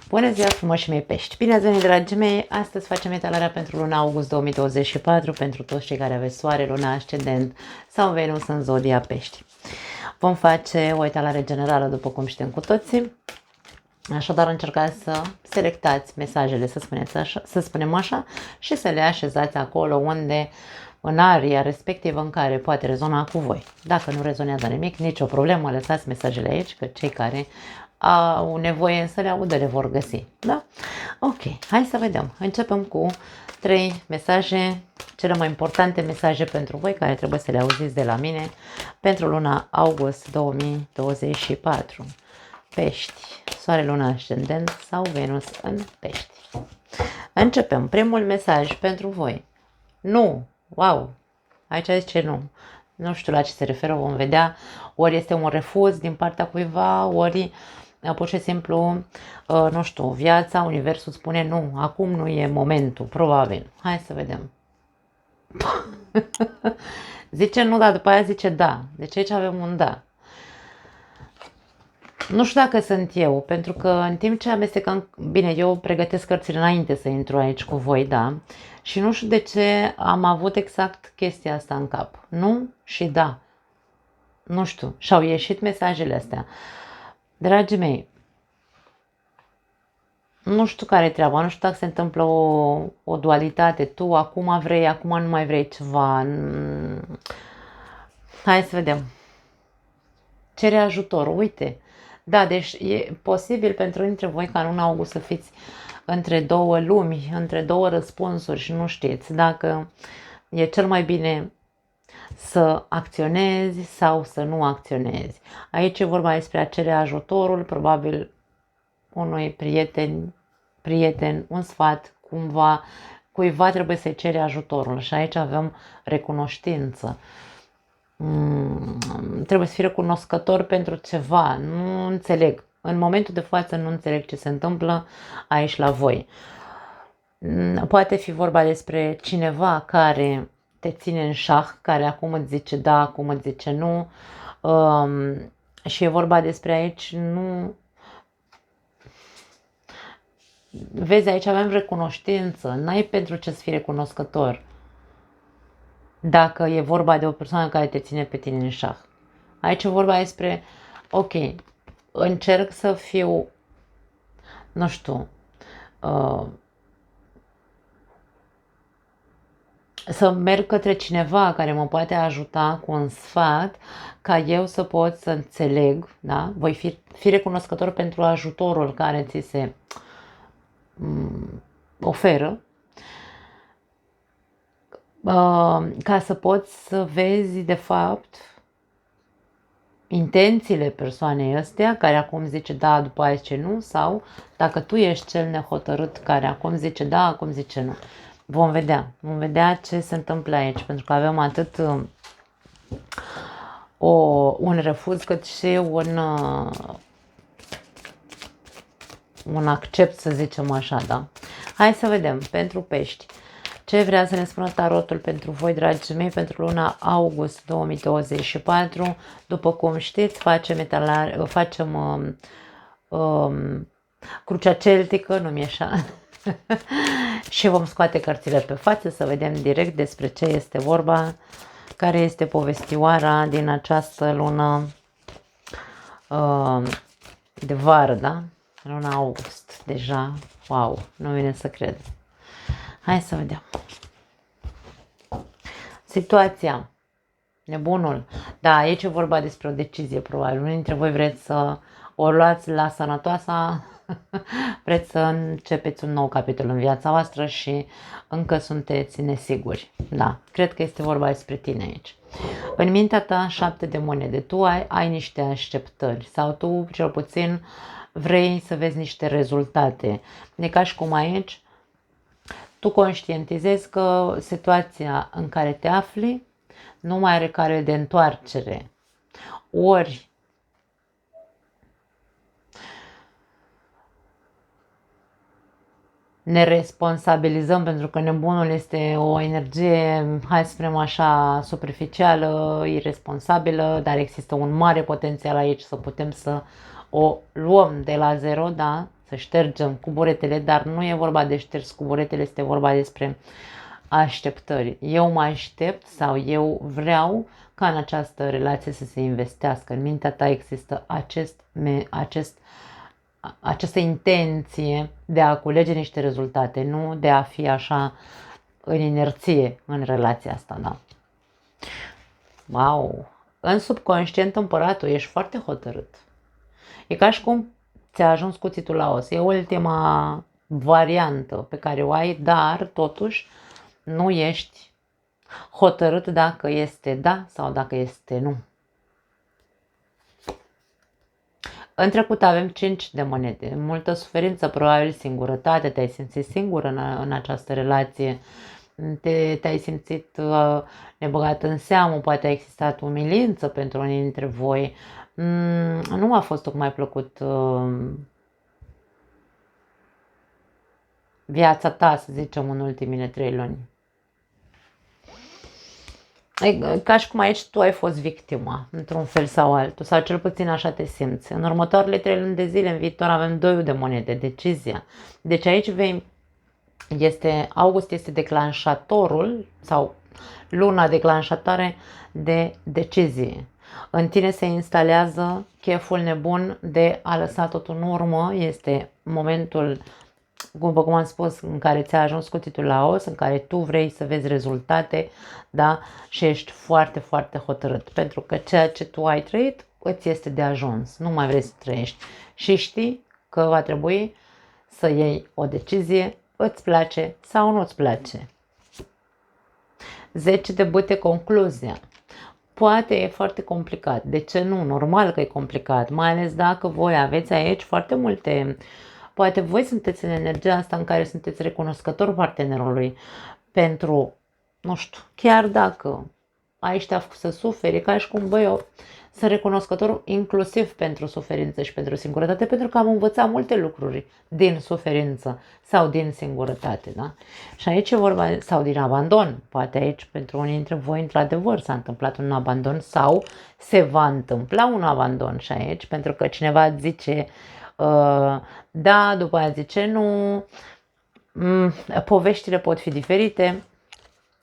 Bună ziua, frumoși mei pești! Bine ați venit, dragii mei! Astăzi facem etalarea pentru luna august 2024 pentru toți cei care aveți soare, luna, ascendent sau Venus în zodia pești. Vom face o etalare generală, după cum știm cu toții. Așadar, încercați să selectați mesajele, să spunem așa, și să le așezați acolo unde, în aria respectivă în care poate rezona cu voi. Dacă nu rezonează nimic, nicio problemă, lăsați mesajele aici, că cei care au nevoie să le audă le vor găsi. Da? Ok, hai să vedem. Începem cu 3 mesaje, cele mai importante mesaje pentru voi, care trebuie să le auziți de la mine pentru luna august 2024. Pești, soare, luna, ascendent sau Venus în pești. Începem. Primul mesaj pentru voi. Nu. Wow. Aici zice nu. Nu știu la ce se referă, vom vedea. Ori este un refuz din partea cuiva, ori pur și simplu, nu știu, viața, universul spune nu, acum nu e momentul, probabil. Hai să vedem. Zice nu, dar după aia zice da. Deci aici avem un da. Nu știu dacă sunt eu, pentru că în timp ce amestecam, bine, eu pregătesc cărțile înainte să intru aici cu voi, da, și nu știu de ce am avut exact chestia asta în cap. Nu și da. Nu știu, și-au ieșit mesajele astea. Dragii mei, nu știu care e treaba, nu știu dacă se întâmplă o dualitate, tu acum vrei, acum nu mai vrei ceva. Hai să vedem. Cere ajutor, uite. Da, deci e posibil pentru dintre voi ca în luna august să fiți între două lumi, între două răspunsuri și nu știți dacă e cel mai bine să acționezi sau să nu acționezi. Aici e vorba despre a cere ajutorul, probabil unui prieten, un sfat, cuiva trebuie să-i cere ajutorul și aici avem recunoștință. Trebuie să fii recunoscător pentru ceva, nu înțeleg. În momentul de față nu înțeleg ce se întâmplă aici la voi. Poate fi vorba despre cineva care te ține în șah, care acum îți zice da, acum îți zice nu. Și e vorba despre aici, nu... Vezi, aici avem recunoștință, n-ai pentru ce să fii recunoscător dacă e vorba de o persoană care te ține pe tine în șah. Aici e vorba despre, ok, încerc să fiu, nu știu, să merg către cineva care mă poate ajuta cu un sfat ca eu să pot să înțeleg, da? Voi fi recunoscător pentru ajutorul care ți se oferă, ca să poți să vezi de fapt intențiile persoanei astea care acum zice da, după aia zice nu, sau dacă tu ești cel nehotărât care acum zice da, acum zice nu. Vom vedea ce se întâmplă aici, pentru că avem atât un refuz cât și un accept, să zicem așa, da? Hai să vedem, pentru pești. Ce vrea să ne spună tarotul pentru voi, dragii mei, pentru luna august 2024? După cum știți, facem crucea celtică, nu-mi așa, și vom scoate cărțile pe față să vedem direct despre ce este vorba, care este povestioara din această lună de vară, da? Luna august, deja, wow, nu vine să cred. Hai să vedem. Situația. Nebunul. Da, aici e vorba despre o decizie, probabil. Unii dintre voi vreți să o luați la sănătoasa, vreți să începeți un nou capitol în viața voastră și încă sunteți nesiguri. Da, cred că este vorba despre tine aici. În mintea ta, 7 de monede. Tu ai niște așteptări sau tu, cel puțin, vrei să vezi niște rezultate. E ca și cum aici tu conștientizezi că situația în care te afli nu mai are cale de întoarcere. Ori ne responsabilizăm, pentru că nebunul este o energie, hai să spunem așa, superficială, irresponsabilă, dar există un mare potențial aici să putem să o luăm de la zero, da? să ștergem cu buretele, dar nu e vorba de șters cu buretele, este vorba despre așteptări. Eu mă aștept sau eu vreau ca în această relație să se investească. În mintea ta există această intenție de a culege niște rezultate, nu de a fi așa în inerție în relația asta, da? Wow! În subconștient, împăratul, ești foarte hotărât. E ca și cum ți-a ajuns cuțitul la os. E ultima variantă pe care o ai, dar totuși nu ești hotărât dacă este da sau dacă este nu. În trecut avem 5 de monede, multă suferință, probabil singurătate, te-ai simțit singur în această relație, te-ai simțit nebăgat în seamă, poate a existat umilință pentru unii dintre voi, nu a fost tocmai plăcut viața ta, să zicem, în ultimile 3 luni. Ca și cum aici tu ai fost victima, într-un fel sau altul, sau cel puțin așa te simți. În următoarele 3 luni de zile, în viitor, avem 2 de monede, decizia. Deci aici August este declanșatorul sau luna declanșatoare de decizie. În tine se instalează cheful nebun de a lăsa totul în urmă, este momentul, după cum am spus, în care ți-a ajuns cuțitul la os, în care tu vrei să vezi rezultate, da? Și ești foarte, foarte hotărât, pentru că ceea ce tu ai trăit îți este de ajuns, nu mai vrei să trăiești și știi că va trebui să iei o decizie, îți place sau nu îți place. 10 de bâte, concluzia. Poate e foarte complicat, de ce nu? Normal că e complicat, mai ales dacă voi aveți aici foarte multe. Poate voi sunteți în energia asta în care sunteți recunoscători partenerului pentru, nu știu, chiar dacă aici te-a făcut să suferi, ca și cum, băi, eu sunt recunoscător inclusiv pentru suferință și pentru singurătate, pentru că am învățat multe lucruri din suferință sau din singurătate, da? Și aici e vorba, sau din abandon, poate aici pentru unii dintre voi, într-adevăr, s-a întâmplat un abandon sau se va întâmpla un abandon și aici, pentru că cineva zice da, după aia zice nu, poveștile pot fi diferite.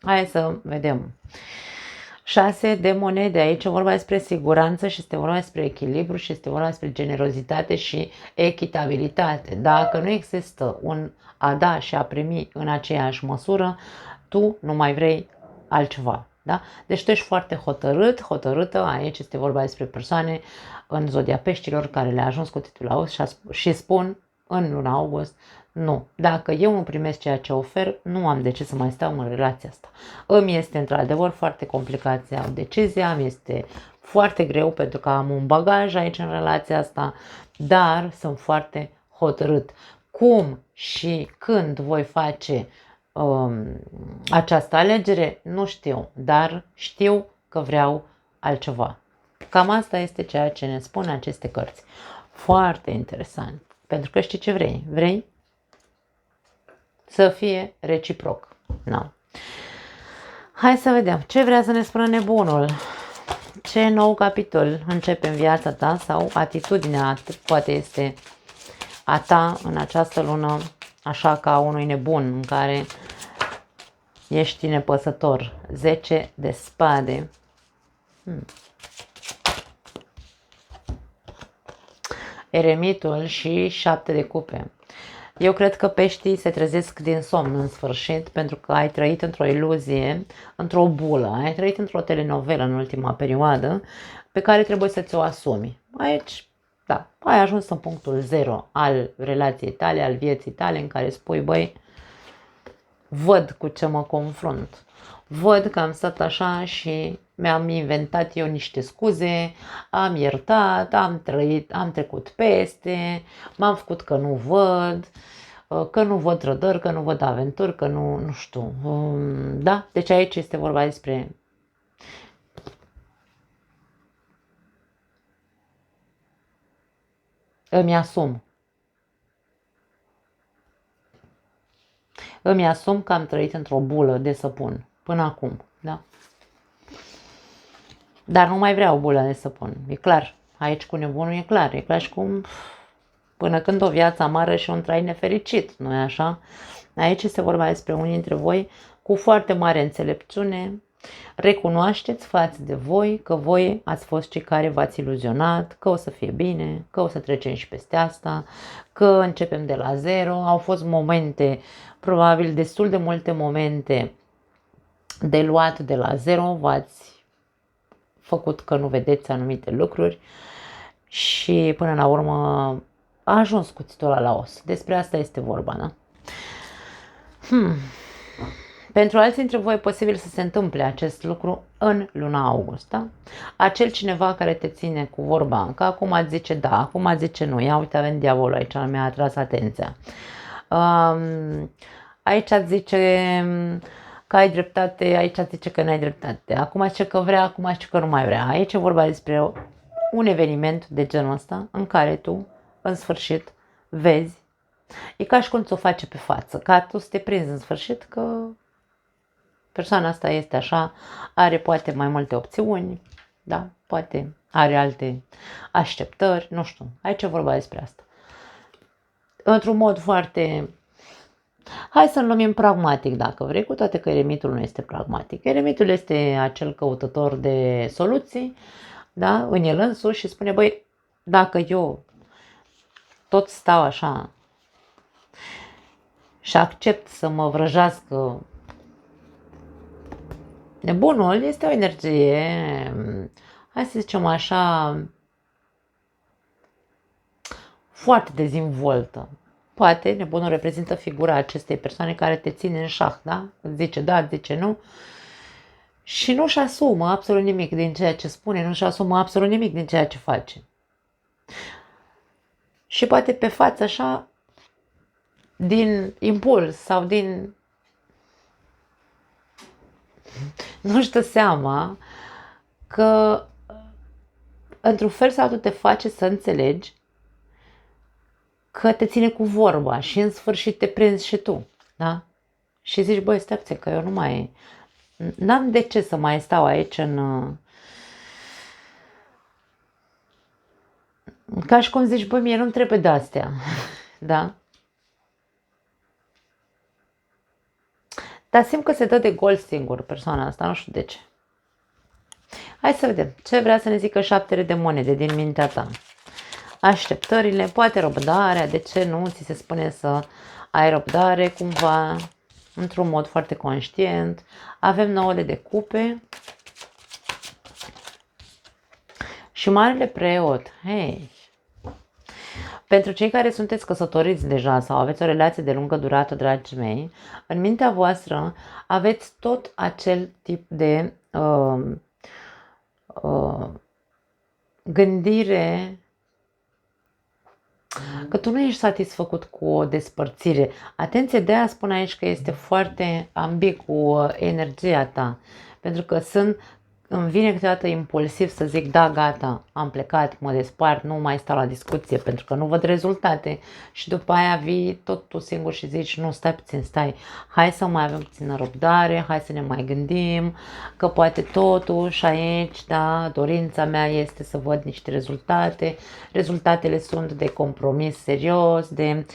Hai să vedem. 6 de monede, aici e vorba despre siguranță și este vorba despre echilibru și este vorba despre generozitate și echitabilitate. Dacă nu există un a da și a primi în aceeași măsură, tu nu mai vrei altceva. Da? Deci tu ești foarte hotărât, hotărâtă, aici este vorba despre persoane în zodia peștilor care le-a ajuns cu titlul la os și spun în luna august, nu, dacă eu nu primesc ceea ce ofer, nu am de ce să mai stau în relația asta. Îmi este într-adevăr foarte complicat să iau decizia, îmi este foarte greu pentru că am un bagaj aici în relația asta, dar sunt foarte hotărât. Cum și când voi face această alegere, nu știu, dar știu că vreau altceva. Cam asta este ceea ce ne spun aceste cărți. Foarte interesant, pentru că știi ce vrei? Vrei să fie reciproc. No. Hai să vedem ce vrea să ne spună nebunul. Ce nou capitol începe în viața ta sau atitudinea poate este a ta în această lună, așa ca unui nebun în care ești nepăsător. 10 de spade. Eremitul și 7 de cupe. Eu cred că peștii se trezesc din somn în sfârșit, pentru că ai trăit într-o iluzie, într-o bulă, ai trăit într-o telenovelă în ultima perioadă, pe care trebuie să ți-o asumi. Aici, da, ai ajuns în punctul 0 al relației tale, al vieții tale, în care spui, băi, văd cu ce mă confrunt. Văd că am stat așa și mi-am inventat eu niște scuze, am iertat, am trăit, am trecut peste, m-am făcut că nu văd, că nu văd trădări, că nu văd aventuri, că nu știu. Da? Deci aici este vorba despre îmi asum. Îmi asum că am trăit într-o bulă de săpun până acum, da? Dar nu mai vreau bulă de săpun, e clar. Aici cu nebunul e clar și cum Până când o viață amară și un trai nefericit, nu-i așa? Aici este vorba despre unii dintre voi cu foarte mare înțelepciune. Recunoașteți față de voi că voi ați fost cei care v-ați iluzionat, că o să fie bine, că o să trecem și peste asta, că începem de la zero. Au fost momente, probabil destul de multe momente de luat de la zero, v-ați făcut că nu vedeți anumite lucruri și până la urmă a ajuns cuțitul ăla la os. Despre asta este vorba, da? Pentru alții dintre voi e posibil să se întâmple acest lucru în luna august, da? Acel cineva care te ține cu vorba, că acum zice da, acum zice nu, ia uite, avem diavolul aici, mi-a atras atenția. Aici zice că ai dreptate, aici zice că n-ai dreptate, acum zice că vrea, acum zice că nu mai vrea. Aici e vorba despre un eveniment de genul ăsta în care tu, în sfârșit, vezi, e ca și cum ți-o face pe față, ca tu să te prinzi în sfârșit că persoana asta este așa, are poate mai multe opțiuni, da, poate are alte așteptări, nu știu, aici e vorba despre asta. Într-un mod foarte, hai să-l numim pragmatic dacă vrei, cu toate că eremitul nu este pragmatic. Eremitul este acel căutător de soluții, da, în el însuși și spune, băi, dacă eu tot stau așa și accept să mă vrăjească nebunul, este o energie, hai să zicem așa, foarte dezvoltă. Poate nebunul reprezintă figura acestei persoane care te ține în șah, da? Zice da, zice nu. Și nu-și asumă absolut nimic din ceea ce spune, nu-și asumă absolut nimic din ceea ce face. Și poate pe față așa, din impuls sau din... nu-și dă seama că într-un fel sau altul te face să înțelegi că te ține cu vorba și în sfârșit te prinzi și tu, da? Și zici, băi, stai puțin, că eu nu mai... n-am de ce să mai stau aici în... Ca și cum zici, băi, mie nu-mi trebuie de-astea, da? Dar simt că se dă de gol singur persoana asta, nu știu de ce. Hai să vedem ce vrea să ne zică 7 de monede din mintea ta. Așteptările, poate răbdarea, de ce nu ți se spune să ai răbdare cumva, într-un mod foarte conștient. Avem 9 de cupe și marele preot. Hei! Pentru cei care sunteți căsătoriți deja sau aveți o relație de lungă durată, dragii mei, în mintea voastră aveți tot acel tip de gândire că tu nu ești satisfăcut cu o despărțire. Atenție, de aia spun aici că este foarte ambigu energia ta, pentru că îmi vine câteodată impulsiv să zic da, gata, am plecat, mă despart, nu mai stau la discuție pentru că nu văd rezultate și după aia vii tot tu singur și zici nu, stai puțin, stai, hai să mai avem puțină răbdare, hai să ne mai gândim că poate totuși aici, da, dorința mea este să văd niște rezultate, rezultatele sunt de compromis serios, de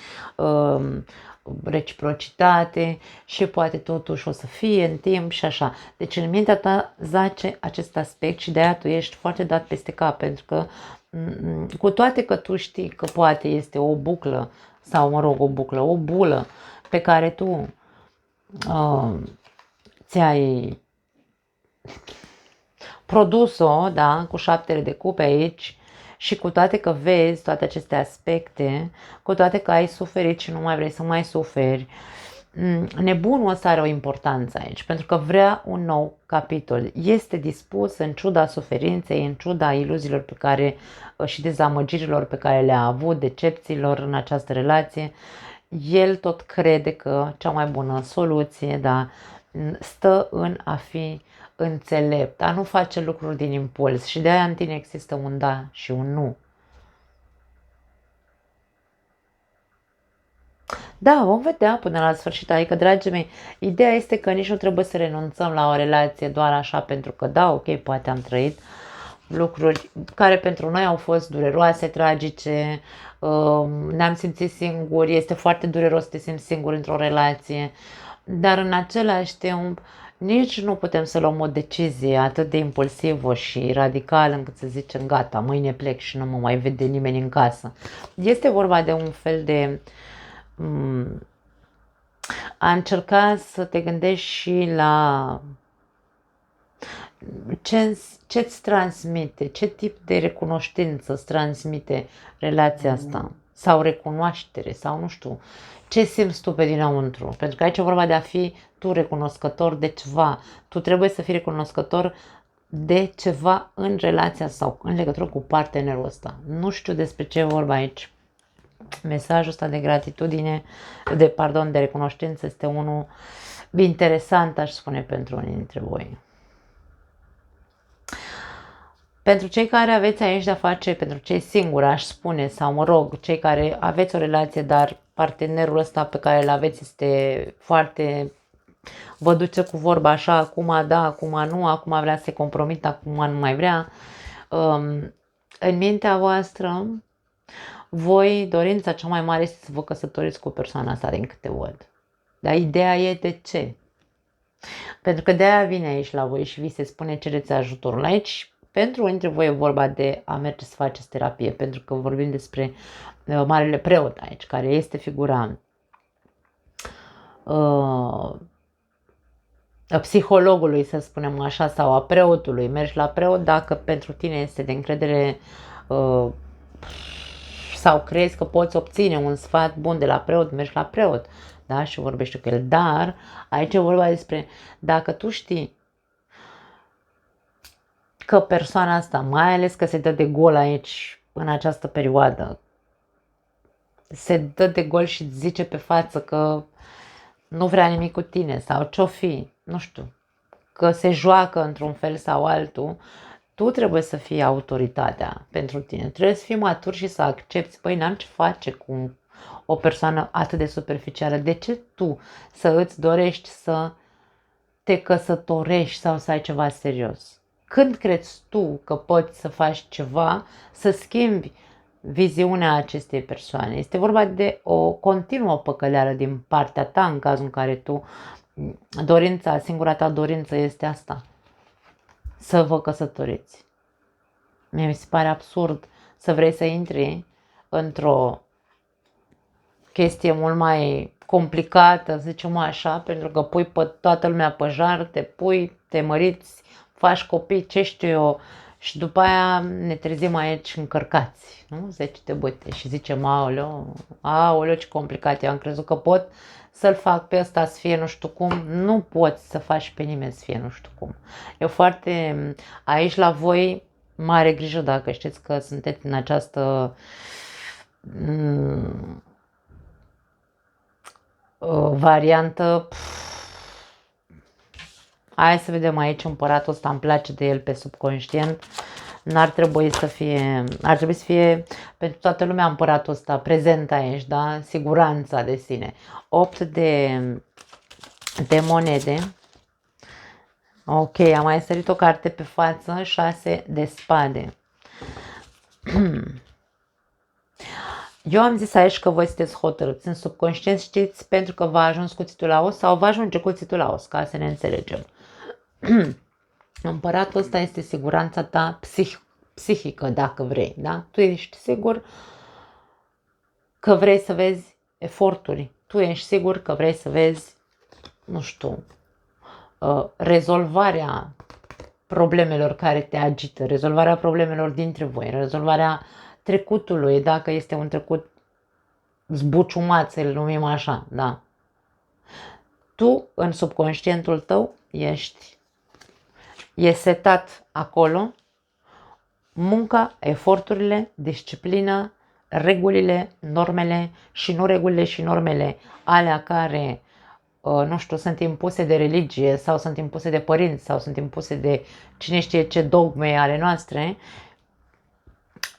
reciprocitate și poate totuși o să fie în timp și așa. Deci în mintea ta zace acest aspect și de-aia tu ești foarte dat peste cap, pentru că cu toate că tu știi că poate este o buclă sau mă rog o bulă pe care tu ți-ai produs-o, da, cu 7 de cupe aici, și cu toate că vezi toate aceste aspecte, cu toate că ai suferit și nu mai vrei să mai suferi, nebunul ăsta are o importanță aici, pentru că vrea un nou capitol. Este dispus, în ciuda suferinței, în ciuda iluziilor pe care și dezamăgirilor pe care le-a avut, decepțiilor în această relație, el tot crede că cea mai bună soluție, da, stă în a fi înțelept, a nu face lucruri din impuls și de aia în tine există un da și un nu. Da, vom vedea până la sfârșit, adică, dragii mei, ideea este că nici nu trebuie să renunțăm la o relație doar așa pentru că, da, ok, poate am trăit lucruri care pentru noi au fost dureroase, tragice, ne-am simțit singuri, este foarte dureros să te simți singur într-o relație, dar în același timp nici nu putem să luăm o decizie atât de impulsivă și radicală încât să zicem gata, mâine plec și nu mă mai vede nimeni în casă. Este vorba de un fel de a încerca să te gândești și la ce-ți transmite, ce tip de recunoștință îți transmite relația asta sau recunoaștere sau nu știu, ce simți tu pe dinăuntru, pentru că aici e vorba de a fi tu recunoscător de ceva, tu trebuie să fii recunoscător de ceva în relația sau în legătură cu partenerul ăsta. Nu știu despre ce e vorba aici. Mesajul ăsta de gratitudine, de recunoștință este unul interesant, aș spune, pentru unii dintre voi. Pentru cei care aveți aici de-a face, pentru cei singuri, aș spune, sau mă rog, cei care aveți o relație, dar partenerul ăsta pe care îl aveți este foarte, vă duce cu vorba așa, acum da, acum nu, acum vrea să se compromită, acum nu mai vrea. În mintea voastră, voi, dorința cea mai mare este să vă căsătoriți cu persoana asta, din câte văd. Dar ideea e de ce? Pentru că de-aia vine aici la voi și vi se spune cereți ajutorul. Aici, pentru unii dintre voi e vorba de a merge să faceți terapie, pentru că vorbim despre marele preot aici, care este figura psihologului, să spunem așa, sau a preotului. Mergi la preot dacă pentru tine este de încredere sau crezi că poți obține un sfat bun de la preot, mergi la preot, da? Și vorbești cu el. Dar aici e vorba despre dacă tu știi că persoana asta, mai ales că se dă de gol aici, în această perioadă, se dă de gol și zice pe față că nu vrea nimic cu tine sau ce-o fi, nu știu, că se joacă într-un fel sau altul, tu trebuie să fii autoritatea pentru tine. Trebuie să fii matur și să accepti, băi, n-am ce face cu o persoană atât de superficială. De ce tu să îți dorești să te căsătorești sau să ai ceva serios? Când crezi tu că poți să faci ceva, să schimbi viziunea acestei persoane? Este vorba de o continuă păcăleală din partea ta în cazul în care tu, singura ta dorință este asta, să vă căsătoriți. Mi se pare absurd să vrei să intri într-o chestie mult mai complicată, să zicem așa, pentru că pui pe toată lumea pe jar, te măriți, faci copii, ce știu eu, și după aia ne trezim aici încărcați, nu? 10 de băte și zicem, aoleo, ce complicat, eu am crezut că pot să-l fac pe ăsta să fie nu știu cum, nu poți să faci pe nimeni să fie nu știu cum. Eu foarte, aici la voi, mare grijă dacă știți că sunteți în această variantă. Hai să vedem aici împăratul ăsta, îmi place de el pe subconștient. Ar trebui să fie pentru toată lumea împăratul ăsta prezent aici, da? Siguranța de sine. 8 de monede. Ok, am mai sărit o carte pe față, 6 de spade. Eu am zis aici că voi sunteți hotărâți. În subconștient știți pentru că v-a ajuns cuțitul la os sau va ajunge cuțitul la os, ca să ne înțelegem. Împăratul ăsta este siguranța ta psihică, dacă vrei, da? Tu ești sigur că vrei să vezi eforturi. Tu ești sigur că vrei să vezi, nu știu, rezolvarea problemelor care te agită, rezolvarea problemelor dintre voi, rezolvarea trecutului, dacă este un trecut zbuciumat, să-l numim așa, da? Tu, în subconștientul tău, e setat acolo munca, eforturile, disciplina, regulile, normele și nu regulile și normele alea care, nu știu, sunt impuse de religie sau sunt impuse de părinți sau sunt impuse de cine știe ce dogme ale noastre,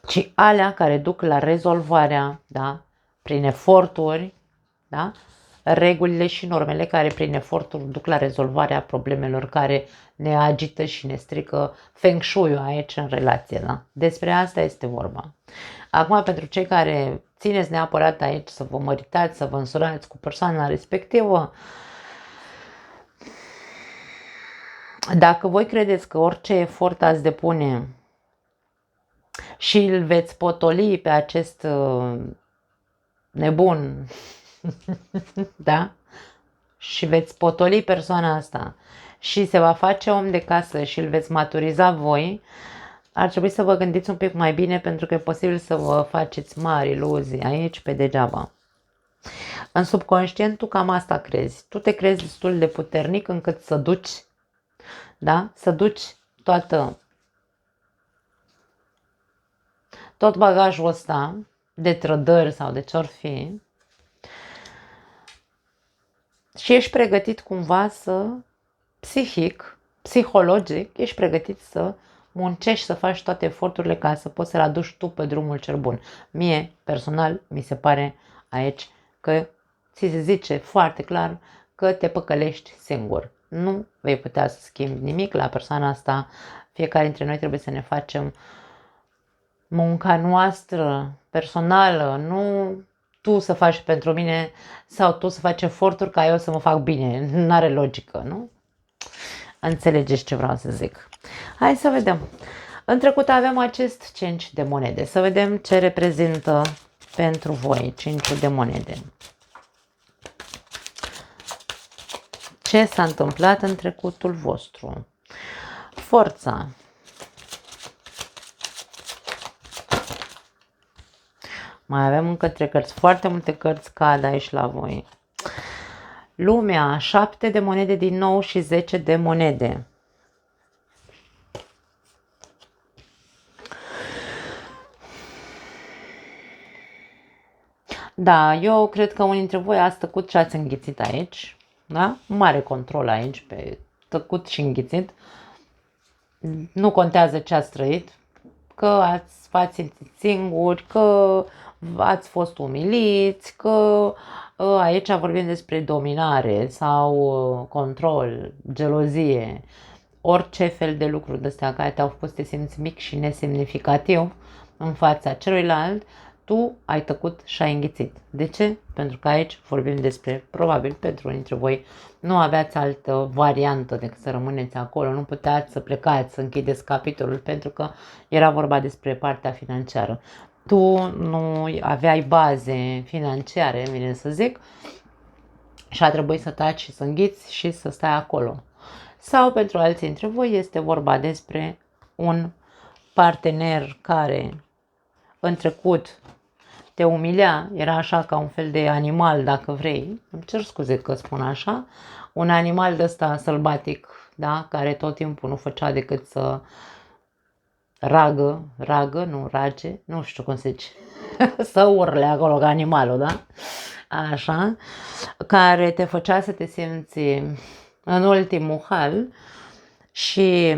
ci alea care duc la rezolvarea, da, prin eforturi, da, regulile și normele care prin eforturi duc la rezolvarea problemelor care ne agită și ne strică feng shui-ul aici în relație. Da? Despre asta este vorba. Acum, pentru cei care țineți neapărat aici să vă măritați, să vă însurați cu persoana respectivă, dacă voi credeți că orice efort ați depune și îl veți potoli pe acest nebun, da? Și veți potoli persoana asta și se va face om de casă și îl veți maturiza voi, ar trebui să vă gândiți un pic mai bine, pentru că e posibil să vă faceți mari iluzii aici pe degeaba. În subconștient tu cam asta crezi. Tu te crezi destul de puternic încât să duci, da? Să duci tot bagajul ăsta de trădări sau de ce-or fi și ești pregătit cumva psihologic, ești pregătit să muncești, să faci toate eforturile ca să poți să-l aduci tu pe drumul cel bun. Mie, personal, mi se pare aici că ți se zice foarte clar că te păcălești singur. Nu vei putea să schimbi nimic la persoana asta. Fiecare dintre noi trebuie să ne facem munca noastră personală, nu tu să faci pentru mine sau tu să faci eforturi ca eu să mă fac bine. N-are logică, nu? Înțelegeți ce vreau să zic. Hai să vedem. În trecut avem acest 5 de monede. Să vedem ce reprezintă pentru voi 5 de monede. Ce s-a întâmplat în trecutul vostru? Forța. Mai avem încă 3 cărți. Foarte multe cărți cad aici la voi. Lumea, 7 de monede din nou și 10 de monede. Da, eu cred că unii dintre voi ați tăcut și ați înghițit aici. Da? Mare control aici pe tăcut și înghițit. Nu contează ce ați trăit. Că v-ați simțit singuri, că ați fost umiliți, că aici vorbim despre dominare sau control, gelozie, orice fel de lucruri de astea care te-au făcut să te simți mic și nesemnificativ în fața celuilalt, tu ai tăcut și ai înghițit. De ce? Pentru că aici vorbim despre, probabil pentru unii dintre voi, nu aveați altă variantă decât să rămâneți acolo, nu puteați să plecați, să închideți capitolul, pentru că era vorba despre partea financiară. Tu nu aveai baze financiare, bine să zic, și a trebuit să taci și să înghiți și să stai acolo. Sau pentru alții dintre voi este vorba despre un partener care în trecut te umilea, era așa ca un fel de animal, dacă vrei, îmi cer scuze că spun așa, un animal de ăsta sălbatic, da, care tot timpul nu făcea decât să rage, nu știu cum se zice, să urle acolo ca animalul, da, așa, care te făcea să te simți în ultimul hal și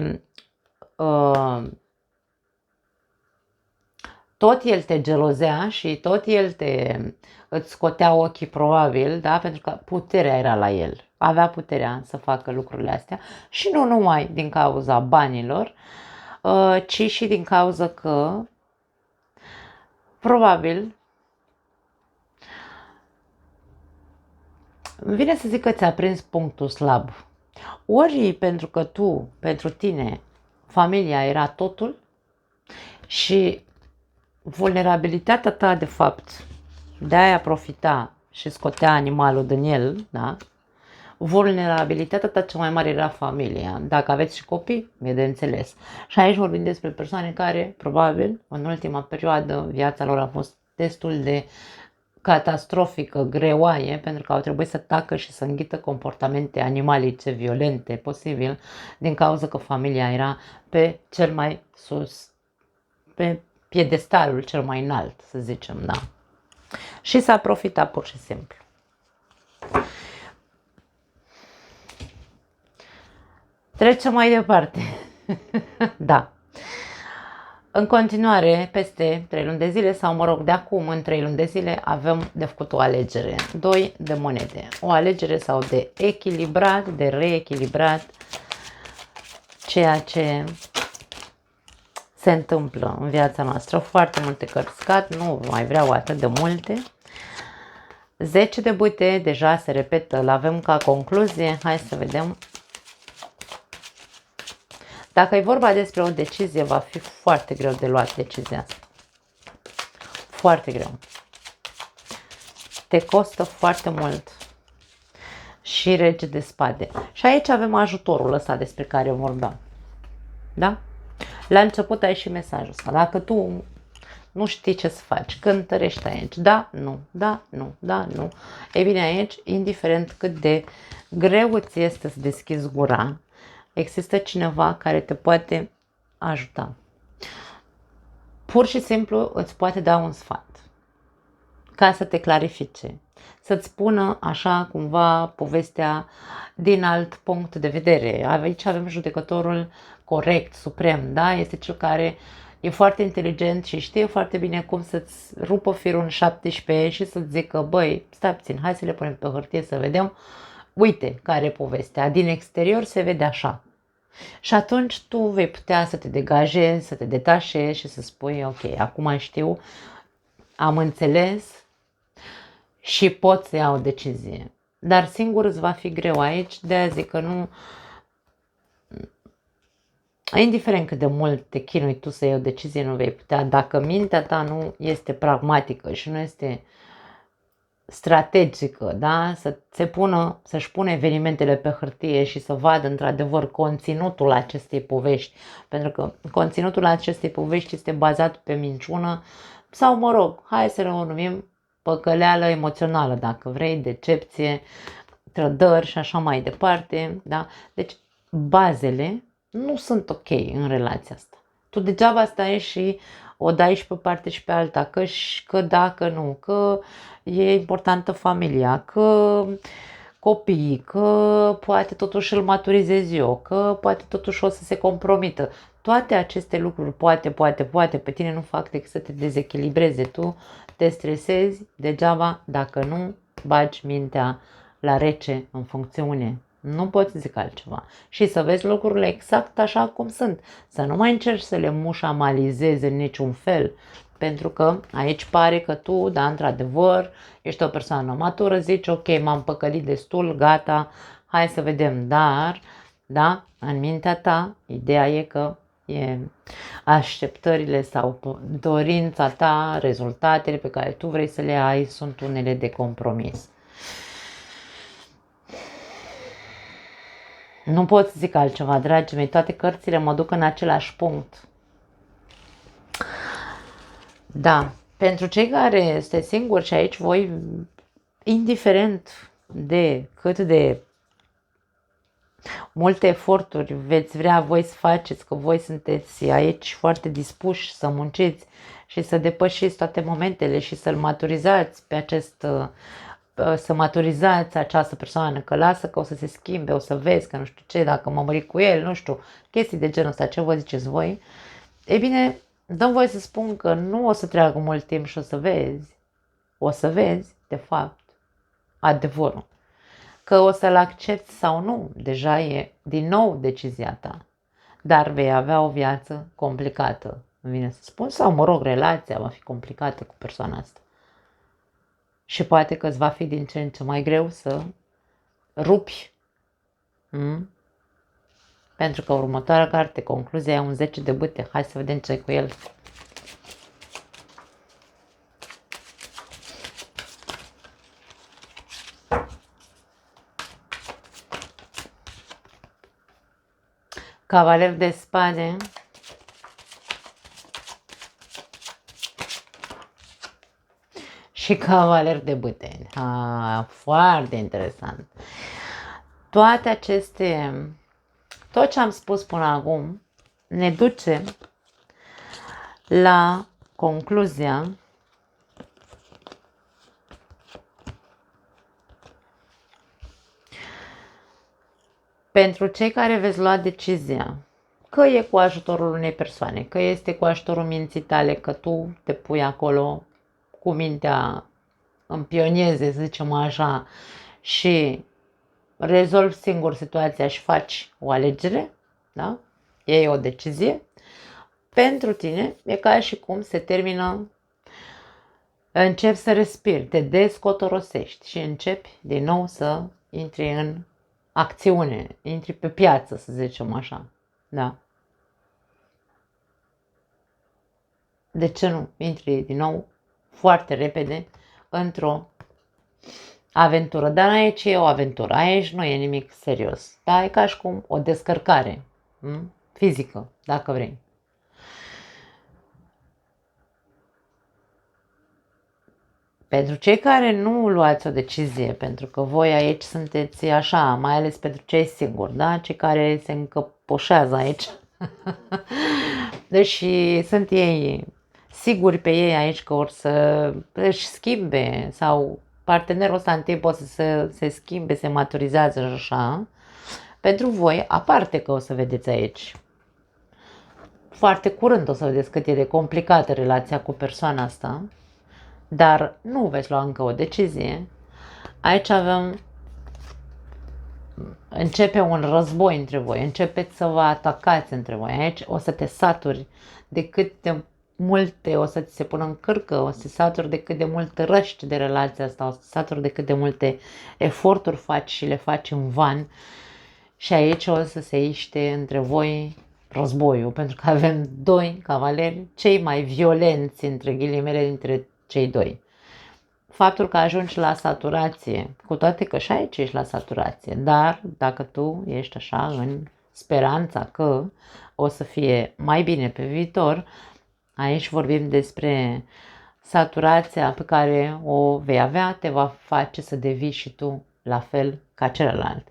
tot el te gelozea și tot el îți scotea ochii probabil, da? Pentru că puterea era la el. Avea puterea să facă lucrurile astea și nu numai din cauza banilor, ci și din cauza că probabil vine să zic că ți-a prins punctul slab. Ori pentru că pentru tine, familia era totul și vulnerabilitatea ta, de fapt, de aia profita și scotea animalul din el, da? Vulnerabilitatea ta cea mai mare era familia. Dacă aveți și copii, e de înțeles. Și aici vorbim despre persoane care, probabil, în ultima perioadă, viața lor a fost destul de catastrofică, greoaie, pentru că au trebuit să tacă și să înghită comportamente animalice, violente, posibil, din cauza că familia era pe cel mai sus, pe piedestalul cel mai înalt, să zicem, da. Și s-a profitat pur și simplu. Trecem mai departe. Da. În continuare, peste 3 luni de zile, sau mă rog, de acum în 3 luni de zile, avem de făcut o alegere. 2 de monede. O alegere sau de echilibrat, de reechilibrat ceea ce se întâmplă în viața noastră. Foarte multe cărți scad, nu mai vreau atât de multe. 10 de bâte, deja se repetă, îl avem ca concluzie. Hai să vedem. Dacă e vorba despre o decizie, va fi foarte greu de luat decizia asta. Foarte greu. Te costă foarte mult. Și rege de spade. Și aici avem ajutorul ăsta despre care vorbeam. Da? La început ai și mesajul ăsta. Dacă tu nu știi ce să faci, cântărești aici, da, nu, da, nu, da, nu. Ei bine, aici, indiferent cât de greu îți este să deschizi gura, există cineva care te poate ajuta. Pur și simplu îți poate da un sfat ca să te clarifice, să-ți spună așa cumva povestea din alt punct de vedere. Aici avem judecătorul corect, suprem, da? Este cel care e foarte inteligent și știe foarte bine cum să-ți rupă firul în 17 și să-ți zică, băi, stai puțin, hai să le punem pe hârtie să vedem, uite care e povestea, din exterior se vede așa. Și atunci tu vei putea să te degajezi, să te detașezi și să spui, ok, acum știu, am înțeles și pot să iau o decizie. Dar singur îți va fi greu aici, de-aia zic că nu, indiferent cât de mult te chinui tu să iei o decizie, nu vei putea. Dacă mintea ta nu este pragmatică și nu este strategică, da? Să-și pună evenimentele pe hârtie și să vadă într-adevăr conținutul acestei povești. Pentru că conținutul acestei povești este bazat pe minciună sau, mă rog, hai să o numim păcăleală emoțională, dacă vrei, decepție, trădări și așa mai departe, da? Deci bazele nu sunt ok în relația asta. Tu degeaba stai și o dai și pe parte și pe alta, că da, că nu, că e importantă familia, că copiii, că poate totuși îl maturizez eu, că poate totuși o să se compromită. Toate aceste lucruri, poate, pe tine nu fac decât să te dezechilibreze. Tu te stresezi degeaba dacă nu bagi mintea la rece în funcțiune. Nu poți zic altceva. Și să vezi lucrurile exact așa cum sunt. Să nu mai încerci să le mușamalizezi în niciun fel. Pentru că aici pare că tu, da, într-adevăr, ești o persoană matură, zici, ok, m-am păcălit destul, gata, hai să vedem. Dar, da, în mintea ta, ideea e că așteptările sau dorința ta, rezultatele pe care tu vrei să le ai sunt unele de compromis. Nu pot să zic altceva, dragii mei, toate cărțile mă duc în același punct. Da, pentru cei care sunteți singuri și aici voi, indiferent de cât de multe eforturi veți vrea voi să faceți, că voi sunteți aici foarte dispuși să munciți și să depășiți toate momentele și să-l maturizați pe să maturizați această persoană, că lasă că o să se schimbe, o să vezi că nu știu ce, dacă mă mări cu el, nu știu, chestii de genul ăsta, ce vă ziceți voi? E bine, dăm voie să spun că nu o să treacă mult timp și o să vezi, de fapt, adevărul. Că o să-l accepti sau nu, deja e din nou decizia ta. Dar vei avea o viață complicată, îmi vine să spun, sau mă rog, relația va fi complicată cu persoana asta. Și poate că îți va fi din ce în ce mai greu să rupi. Pentru că următoarea carte, concluzia, e un 10 de bâte. Hai să vedem ce e cu el. Cavaler de spade. Și cavaler de bâte. Foarte interesant. Toate aceste, tot ce am spus până acum, ne duce la concluzia pentru cei care veți lua decizia că e cu ajutorul unei persoane, că este cu ajutorul minții tale, că tu te pui acolo cu mintea în pionieze, să zicem așa, și rezolvi singur situația și faci o alegere, da? Iei o decizie. Pentru tine e ca și cum se termină, începi să respiri, te descotorosești și începi din nou să intri în acțiune, intri pe piață, să zicem așa, da? De ce nu? Intri din nou foarte repede într-o aventură, dar aici e o aventură, aici nu e nimic serios, da? E ca și cum o descărcare fizică, dacă vrei. Pentru cei care nu luați o decizie, pentru că voi aici sunteți așa, mai ales pentru cei singuri, da? Cei care se încăpoșează aici. Deși sunt ei siguri pe ei aici că or să își schimbe sau partenerul ăsta în timp o să se schimbe, se maturizează și așa. Pentru voi, aparte că o să vedeți aici, foarte curând o să vedeți cât e de complicată relația cu persoana asta, dar nu veți lua încă o decizie. Aici începe un război între voi, începeți să vă atacați între voi. Aici o să te saturi de cât de multe, o să ți se pună în cârcă, o să te saturi de cât de mult răști de relația asta, o să te saturi de cât de multe eforturi faci și le faci în van. Și aici o să se iște între voi războiul, pentru că avem doi cavaleri, cei mai violenți, între ghilimele, dintre cei doi. Faptul că ajungi la saturație, cu toate că și aici ești la saturație, dar dacă tu ești așa în speranța că o să fie mai bine pe viitor, aici vorbim despre saturația pe care o vei avea, te va face să devii și tu la fel ca celălalt.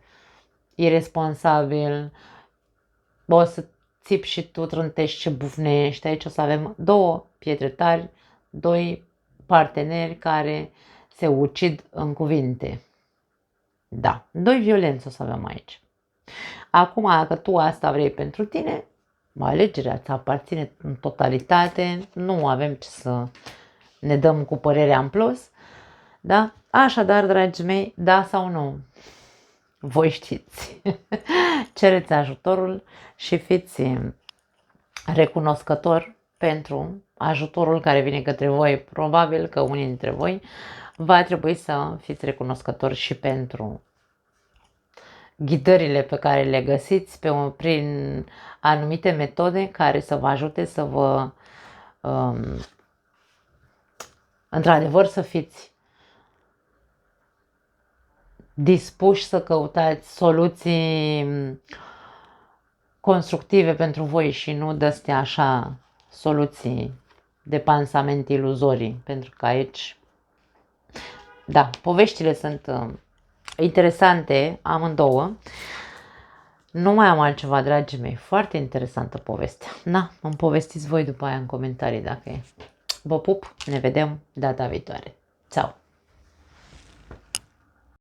Irresponsabil, o să țipi și tu, trântești și bufnești. Aici o să avem două pietre tari, doi parteneri care se ucid în cuvinte. Da, doi violenți o să avem aici. Acum, dacă tu asta vrei pentru tine, alegerea ți aparține în totalitate, nu avem ce să ne dăm cu părerea în plus. Da? Așadar, dragii mei, da sau nu? Voi știți. Cereți ajutorul și fiți recunoscători pentru ajutorul care vine către voi. Probabil că unii dintre voi va trebui să fiți recunoscători și pentru ghidările pe care le găsiți prin anumite metode care să vă ajute să vă într-adevăr să fiți dispuși să căutați soluții constructive pentru voi și nu de-astea așa soluții de pansament iluzorii, pentru că aici, da, poveștile sunt interesante amândouă. Nu mai am altceva, dragii mei, foarte interesantă poveste. Na, îmi povestiți voi după aia în comentarii dacă e. Vă pup, ne vedem data viitoare. Ceau!